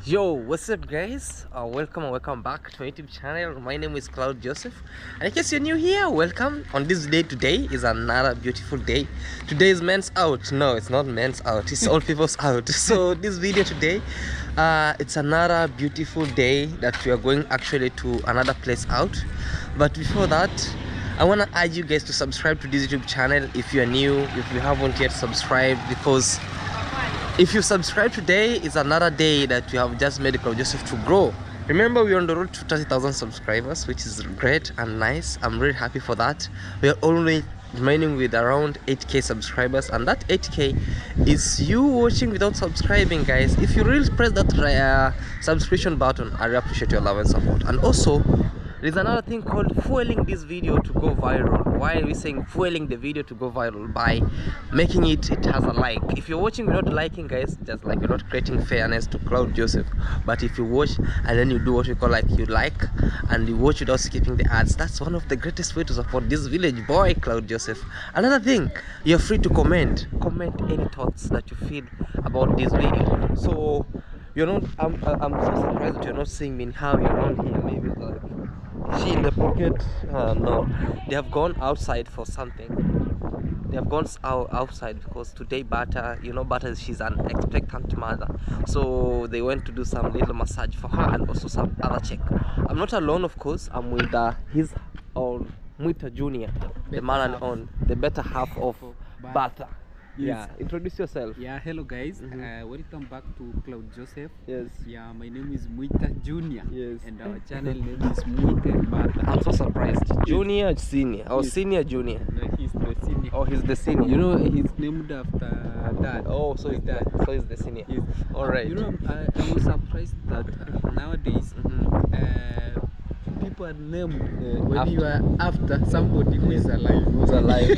Yo, what's up guys? Welcome and welcome back to my YouTube channel. My name is Claude Joseph, and in case you're new here, welcome. On this day today is another beautiful day. Today is men's out. No, it's not men's out, it's all people's out. So this video today, it's another beautiful day that we are going actually to another place out. But before that, I want to urge you guys to subscribe to this YouTube channel if you are new, if you haven't yet subscribed, because if you subscribe today, it's another day that you have just made Claude Joseph to grow. Remember, we're on the road to 30,000 subscribers, which is great and nice. I'm really happy for that. We are only remaining with around 8k subscribers, and that 8k is you watching without subscribing, guys. If you really press that subscription button, I really appreciate your love and support. And also, there's another thing called fueling this video to go viral. Why are we saying fueling the video to go viral? By making it has a like. If you're watching without liking, guys, just like you're not creating fairness to Claude Joseph. But if you watch and then you do what we call like you like, and you watch without skipping the ads, that's one of the greatest way to support this village boy Claude Joseph. Another thing, you're free to comment any thoughts that you feel about this video. So you're not I'm so surprised that you're not seeing me in how you're around here. Maybe it's like she in the pocket. No, they have gone outside for something. They have gone outside because today Butter, Butter, she's an expectant mother, so they went to do some little massage for her and also some other check. I'm not alone, of course. I'm with his own Muita Junior, the man and on the better half of Butter. Yeah, introduce yourself. Yeah, hello guys. Welcome back to Claude Joseph. Yes. Yeah, my name is Muita Junior. Yes. And our channel name is Muita Mata. I'm so surprised. Junior, senior, or senior, junior. No, he's the senior. Oh, he's the senior. You know, he's named after dad. Oh, so he's dad. So he's the senior. Yes. All right. You know, I was surprised that nowadays people are named when you are after somebody who is alive. Who's alive?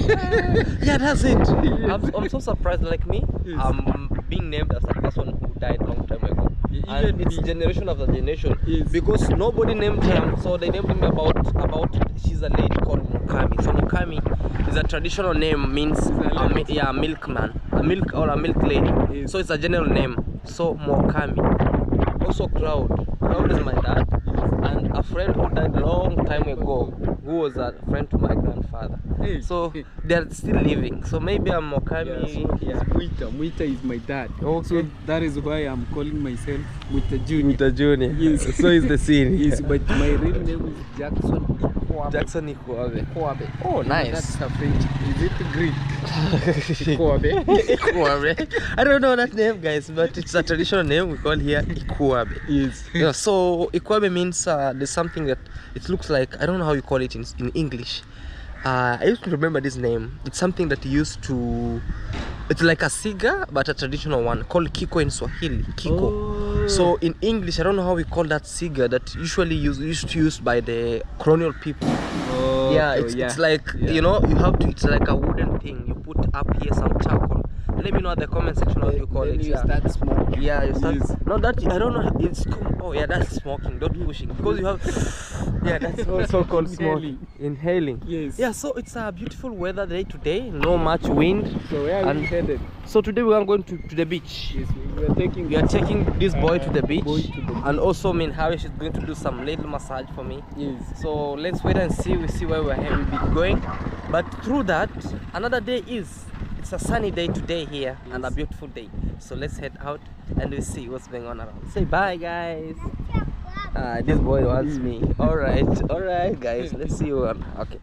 Yeah, that's it. Yes. I'm so surprised. Like me, Yes. I'm being named after the person who died long time ago. And Even it's generation after generation. Yes. Because nobody named him, so they named him about she's a lady called Mukami. So Mukami is a traditional name, means a milkman, a milk or a milk lady. Yes. So it's a general name. So Mukami. Also Claude is my dad, and a friend who died long time ago, who was a friend to my grandfather. Hey. So they're still living. So maybe I'm Mokami. Yeah, so Muita. Muita is my dad. Okay. So that is why I'm calling myself Muita Junior. Muita Junior. Yes. So is the scene. Yes, but my real name is Jackson Ikwabe. Jackson Ikwabe. Ikwabe. Oh, nice. That's a French. Is it Greek? Ikwabe. Ikwabe. I don't know that name, guys, but it's a traditional name we call here Ikwabe. Yes. Yeah, so Ikwabe means there's something that it looks like, I don't know how you call it in English. I used to remember this name. It's something that used to, it's like a cigar but a traditional one called Kiko in Swahili. Kiko. Oh. So in English, I don't know how we call that cigar that usually used to use by the colonial people. Oh, Yeah, it's like, you have to, it's like a wooden thing. You put up here some charcoal. Let me know in the comment section what you call Then it. you start smoking. Yeah, you start. Yes. No, that I don't know. It's called, oh yeah, that's smoking. Don't pushing, because you have. Yeah, that's also called smoking. Inhaling. Yes. Yeah, so it's a beautiful weather day today. No much wind. So where are we headed? So today we are going to the beach. Yes, we are taking. We are taking this boy to the beach, Boy. and also Harish is going to do some little massage for me. Yes. So let's wait and see. We see where we'll be going. But through that, another day is. It's a sunny day today here, yes, and a beautiful day. So let's head out and we'll see what's going on around. Say bye, guys. This boy wants me. All right, guys. Let's see you on. Okay.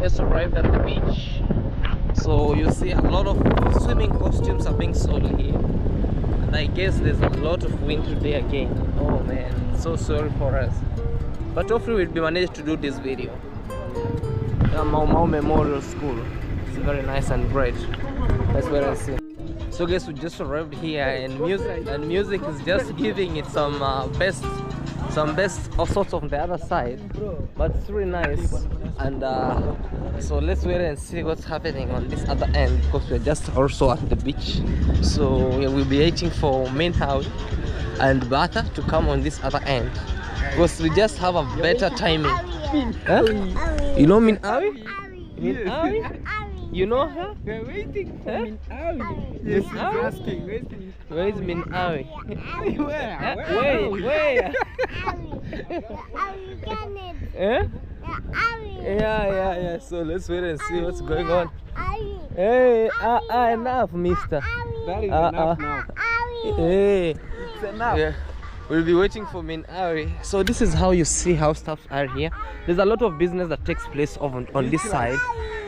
just arrived at the beach. So you see a lot of swimming costumes are being sold here. And I guess there's a lot of wind today again. Oh man, so sorry for us. But hopefully we'll be managed to do this video. Mau Mau Memorial School. It's very nice and bright. That's where I see. So guys, we just arrived here and music is just giving it some best of sorts on the other side, but it's really nice. And so let's wait and see what's happening on this other end, because we're just also at the beach. So we'll be waiting for Minhao and Bata to come on this other end, because we just have a better timing. Huh? You know Minhao? Minhao? You know her? We're waiting for Minhao. Yes, she's asking, waiting. Where is Minhao? Where? Eh? Yeah. So let's wait and see what's going on. Hey, enough, mister. That is enough now. Hey, It's enough. yeah. We'll be waiting for Minari. So this is how you see how stuff are here. There's a lot of business that takes place on this side.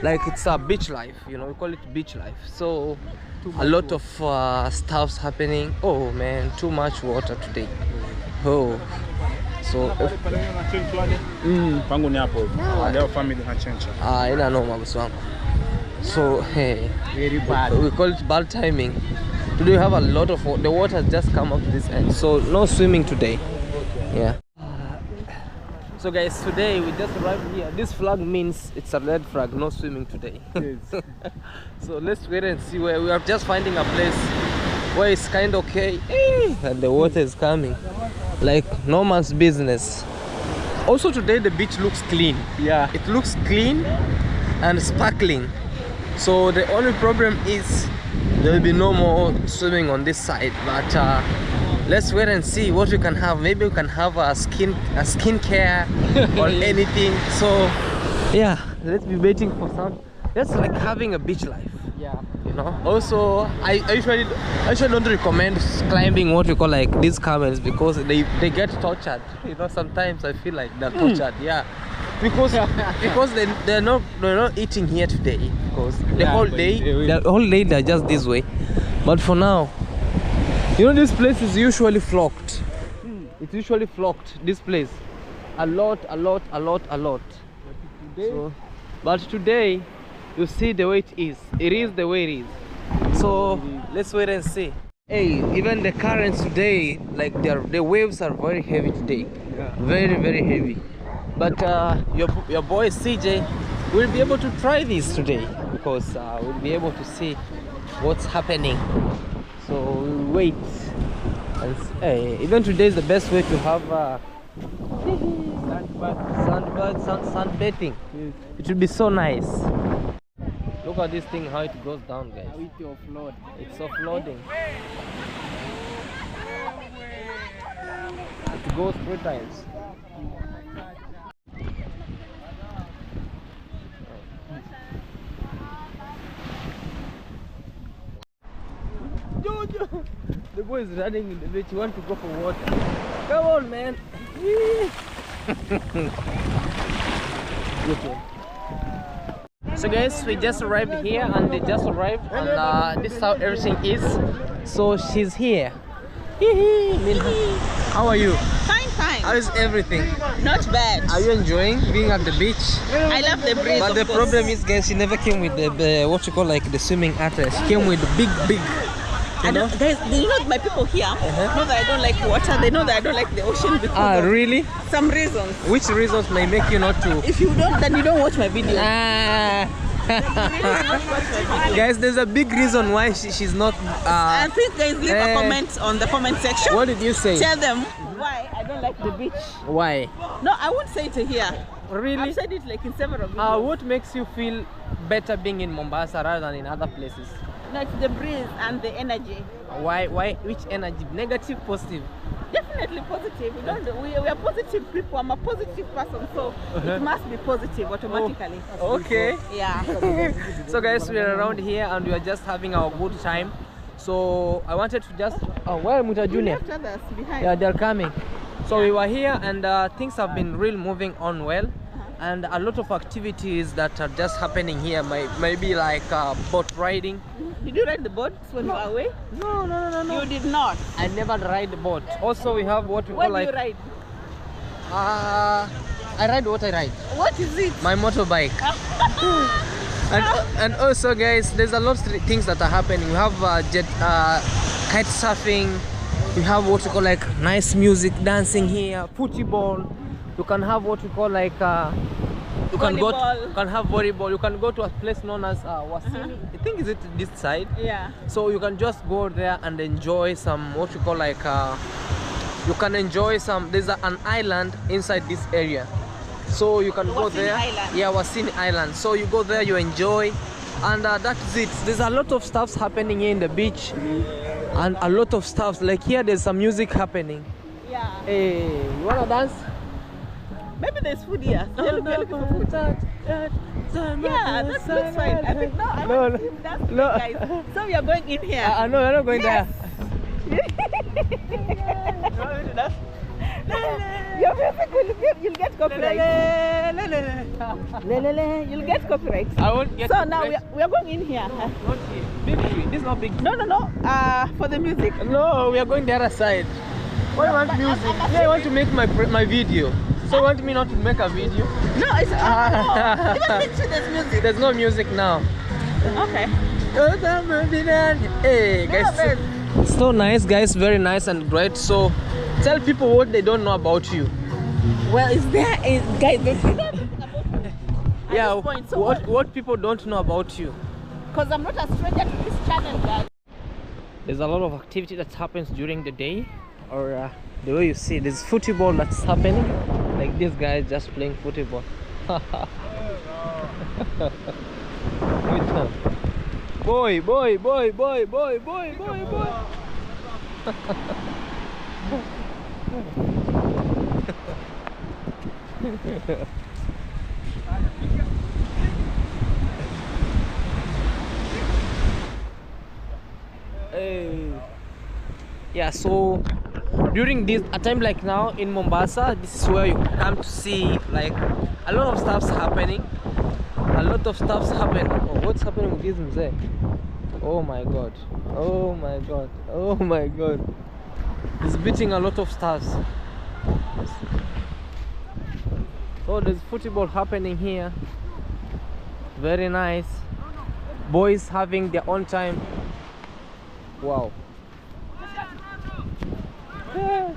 Like it's a beach life, you know, we call it beach life. So a lot of stuff's happening. Oh man, too much water today. Oh, so pangu ni hapo leo family hachencha ina noma boss wangu. So hey, Very bad. we call it bad timing. Today we have a lot of the water has just come up to this end, so no swimming today. Yeah. So guys, today we just arrived here. This flag means it's a red flag, no swimming today. Yes. So let's wait and see. Where we are just finding a place where it's kind of okay and the water is coming like no man's business. Also today the beach looks clean. Yeah. It looks clean and sparkling. So the only problem is there will be no more swimming on this side, but let's wait and see what we can have. Maybe we can have a skincare or anything. So yeah, let's be waiting for some. That's like having a beach life. Yeah. You know. Also, I usually don't recommend climbing what we call like these camels, because they get tortured. You know, sometimes I feel like they're tortured. Yeah. Because they're not eating here today, because the whole day they're just this way. But for now, you know, this place is usually flocked. It's usually flocked, this place, a lot. But today you see the way it is. It is the way it is. So let's wait and see. Hey, even the currents today, like the waves are very heavy today. Yeah. Very heavy. But your boy CJ will be able to try this today, because we'll be able to see what's happening. So we'll wait. And hey, even today is the best way to have sunbathing. Yes. It will be so nice. Look at this thing, how it goes down, guys. Now it's offload. It's offloading. It goes 3 times. Jojo! The boy is running in the beach. You want to go for water? Come on, man! So guys, we just arrived here, and they just arrived, and this is how everything is. So she's here. How are you? Fine. How is everything? Not bad. Are you enjoying being at the beach? I love the breeze. But the of course. problem is, guys, she never came with the what you call like the swimming attire. She came with big. I don't, guys, you know my people here know that I don't like water. They know that I don't like the ocean because of Really? some reasons. Which reasons may make you not to? If you don't, then you don't watch my video. Guys, there's a big reason why she's not. And please, guys, leave a comment on the comment section. What did you say? Tell them why I don't like the beach. Why? No, I won't say it here. Really? I've said it like in several videos. What makes you feel better being in Mombasa rather than in other places? No, it's the breeze and the energy. Why? Which energy? Negative, positive? Definitely positive. We are positive people. I'm a positive person, so it must be positive automatically. Okay. Yeah. So guys, we are around here and we are just having our good time. So I wanted to just where Muta You Junior? left others behind. Yeah, they're coming. So we were here, and things have been really moving on well. and a lot of activities that are just happening here. Maybe like boat riding. Did you ride the boat when you were away? No. You did not. I never ride the boat. Also, we have what we When call like. you ride? I ride what I ride. What is it? My motorbike. and also, guys, there's a lot of things that are happening. We have kite surfing. We have what we call like nice music, dancing here, football. You can have what we call like you can have volleyball. You can go to a place known as Wasini. I think is it this side. Yeah. So you can just go there and enjoy some what we call like you can enjoy some. There's an island inside this area, so you can go Wasini there. Island. Yeah, Wasini Island. So you go there, you enjoy, and that's it. There's a lot of stuffs happening here in the beach, and a lot of stuffs like here. There's some music happening. Yeah. Hey, you wanna dance? Maybe there's food here. So we're looking for food. Yeah, that looks fine. I think I want to see that food, guys. So we are going in here. No, we're not going Yes. Your music you'll get copyright. You'll get copyright. I won't get So now copyright. we are going in here. Not here. Big tree. This is not big. No. For the music. No, we are going the other side. Why you want music? Yeah, I want to make my video. So you want me not to make a video? No, it's no. Even literally there's music. There's no music now. Okay. Hey guys, so nice guys, very nice and great. So tell people what they don't know about you. Well, guys, they see that Yeah, this point. So what people don't know about you. because I'm not a stranger to this channel, guys. There's a lot of activity that happens during the day, or the way you see there's football that's happening. Like this guy is just playing football. Good time. Boy. Hey. Yeah, so during a time like now in Mombasa, this is where you come to see like a lot of stuff's happening. Oh, what's happening with this mzee? Oh my god. He's beating a lot of stars. So there's football happening here. Very nice. Boys having their own time. Wow. Yeah.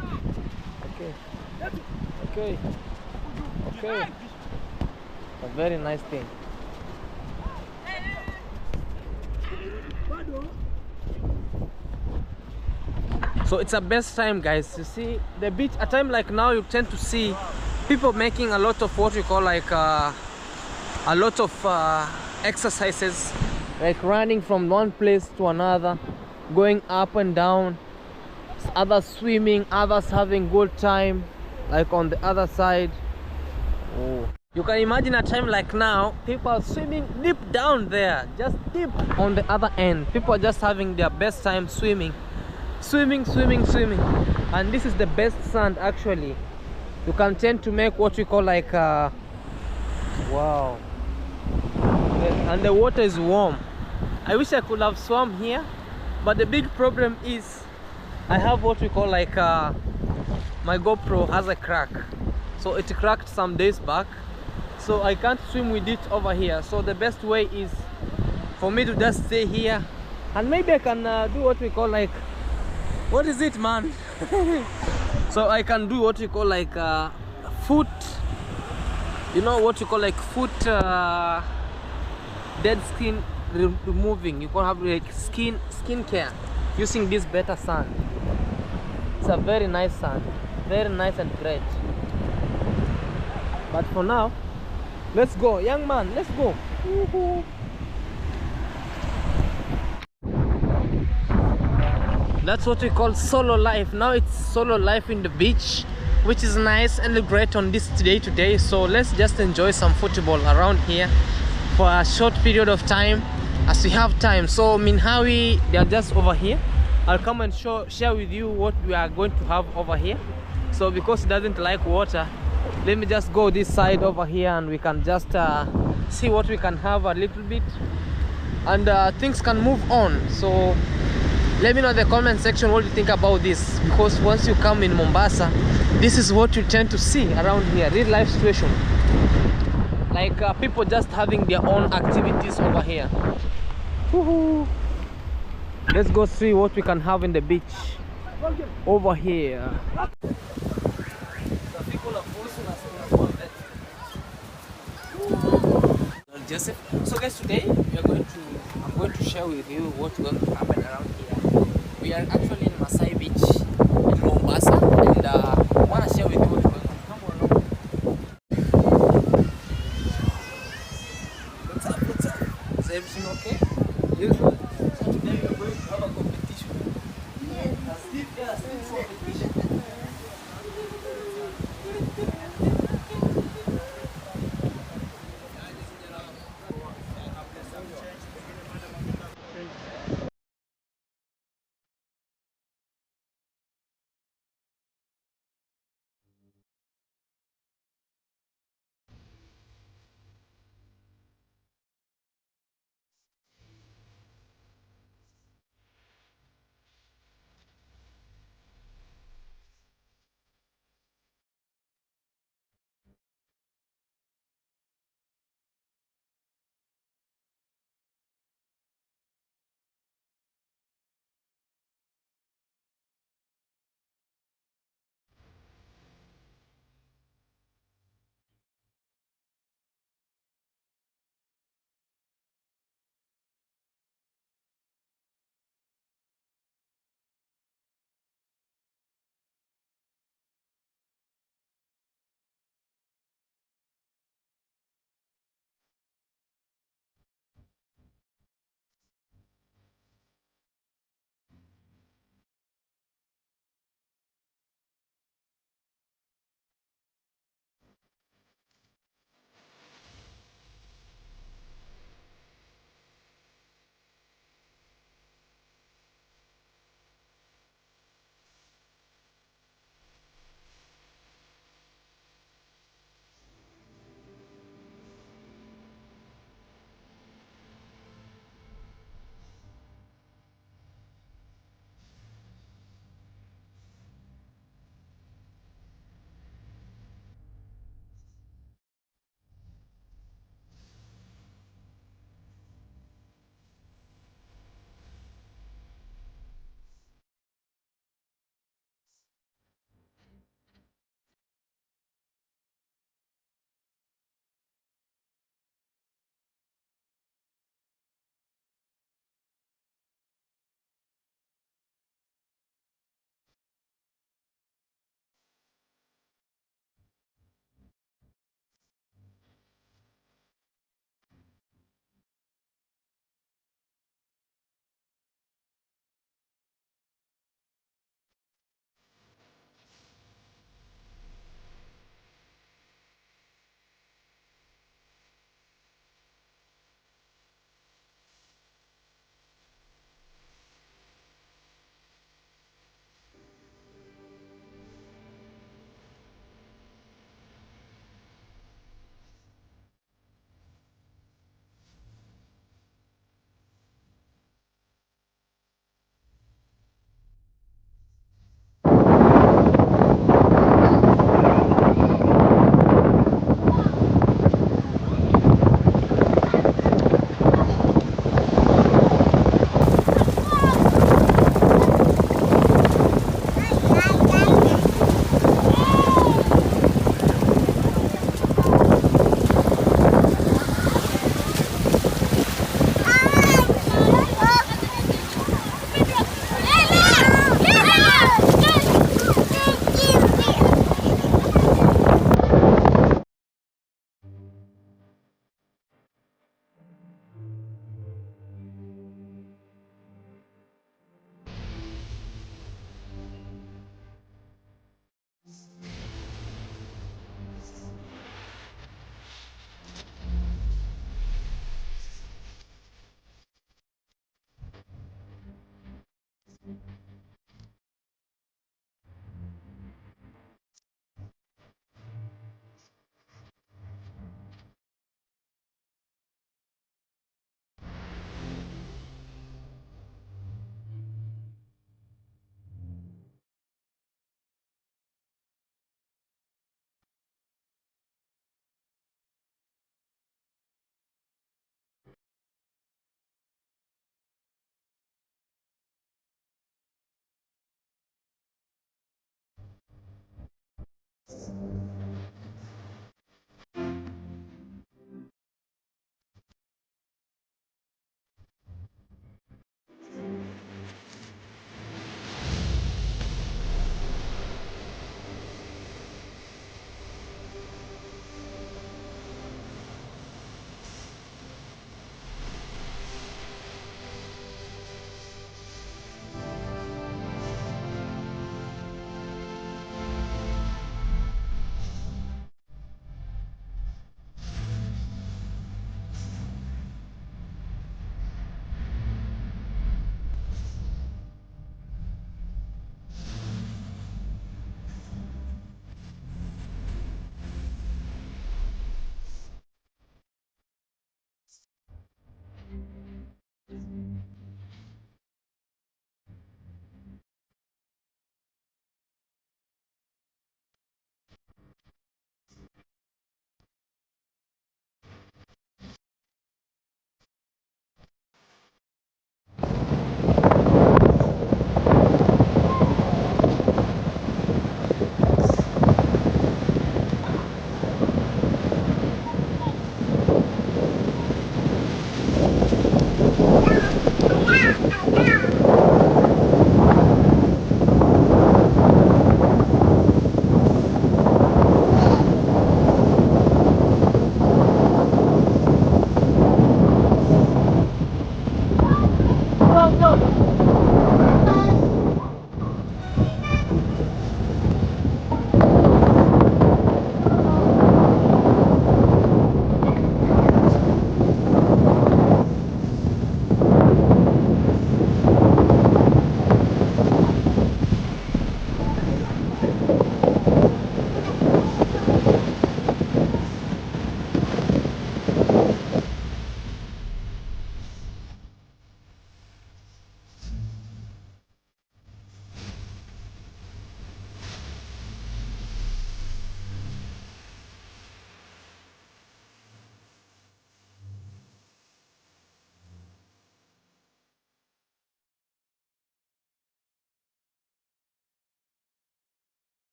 Okay. A very nice thing. So it's a best time, guys. You see the beach. A time like now, you tend to see people making a lot of what we call like a lot of exercises, like running from one place to another, going up and down. Others swimming, others having good time, like on the other side. Oh, you can imagine a time like now, people are swimming deep down there, just deep on the other end. People are just having their best time swimming, and this is the best sand. Actually, you can tend to make what we call like wow, and the water is warm. I wish I could have swum here, but the big problem is I have what we call like my GoPro has a crack, so it cracked some days back, so I can't swim with it over here. So the best way is for me to just stay here, and maybe I can do what we call like, what is it, man? So I can do what we call like foot, you know what you call like foot dead skin removing. You can have like skin care using this better sand. It's a very nice sand, very nice and great. But for now, let's go, young man, let's go. That's what we call solo life. Now it's solo life in the beach, which is nice and great on this day today. So let's just enjoy some football around here for a short period of time as we have time. So Minhawi, they are just over here. I'll come and share with you what we are going to have over here. So because he doesn't like water, Let me just go this side over here and we can just see what we can have a little bit, and things can move on. So let me know in the comment section what you think about this, because once you come in Mombasa, this is what you tend to see around here. Real life situation, like people just having their own activities over here. Let's go see what we can have in the beach over here. Joseph. So guys, today I'm going to share with you what's going to happen around here. We are actually in Masai Beach in Mombasa, and I want to share with you what's going on. Come on. What's up? Is everything okay? Yes. So today we are going to have a competition. A steep competition.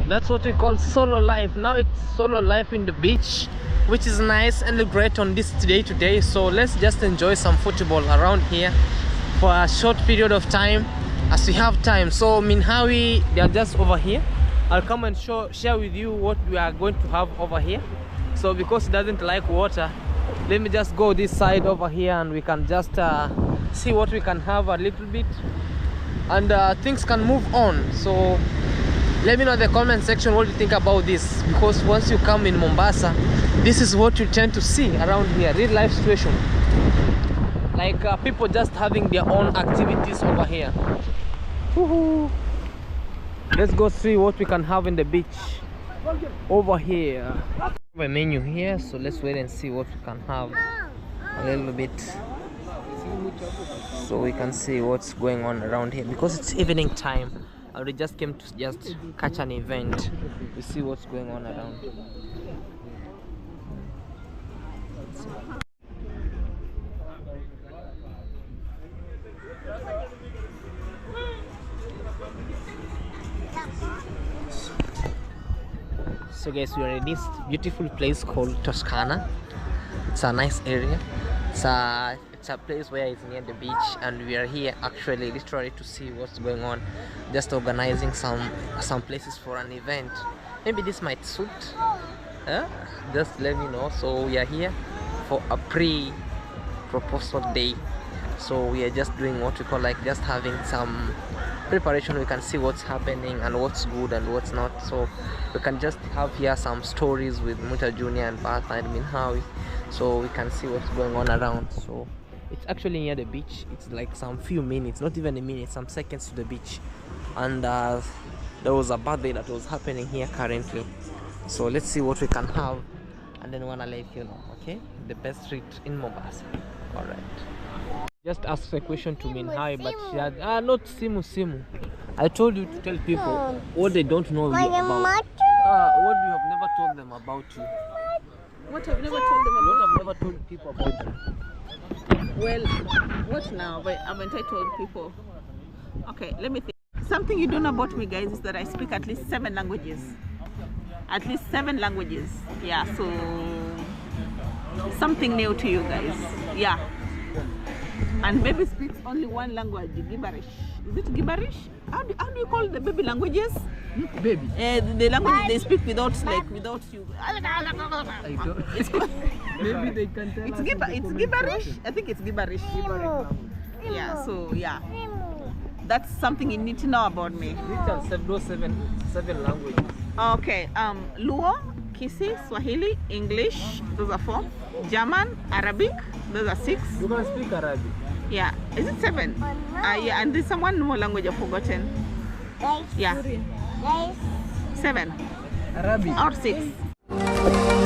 That's what we call solo life. Now it's solo life in the beach, which is nice and great on this day today. So let's just enjoy some football around here for a short period of time as we have time. So Minhawi, they are just over here. I'll come and share with you what we are going to have over here. So because it doesn't like water, let me just go this side over here and we can just see what we can have a little bit, and things can move on. So let me know in the comment section what you think about this, because once you come in Mombasa, this is what you tend to see around here. Real life situation, like people just having their own activities over here. Woohoo. Let's go see what we can have in the beach over here. We have a menu here, so let's wait and see what we can have a little bit, so we can see what's going on around here, because it's evening time. We just came to just catch an event. We see what's going on around. So guys, we are in this beautiful place called Toscana. It's a nice area. It's a place where it's near the beach, and we are here actually literally to see what's going on, just organizing some places for an event. Maybe this might suit, just let me know. So we are here for a pre-proposal day, so we are just doing what we call like just having some preparation. We can see what's happening and what's good and what's not, so we can just have here some stories with Muta Junior and Partha and Minhawi, so we can see what's going on around. So it's actually near the beach. It's like some few minutes, not even a minute, some seconds to the beach, and there was a birthday that was happening here currently. So let's see what we can have, and then wanna let you know, okay? The best street in Mombasa. All right. Just asked a question to Minhawi, but she had not Simu. I told you to tell people what they don't know you about. What you have never told them about you. What I've never told them about? What I've never told people about you. Well, what now? But haven't I told people? Okay, let me think. Something you don't know about me, guys, is that I speak at least 7 languages. At least 7 languages. Yeah, so something new to you guys. Yeah. And baby speaks only one language, gibberish. Is it gibberish? How do you call the baby languages? Baby. The language they speak without you. I don't. Maybe they can tell us. It's gibberish. I think it's gibberish. Yeah. So yeah, that's something you need to know about me. Those seven languages. Okay. Luo, Kisi, Swahili, English. Those are 4. German, Arabic. Those are 6. You can speak Arabic. Yeah. Is it 7? Yeah. And there's one more language I've forgotten. Yeah. 7. Arabic. Or 6.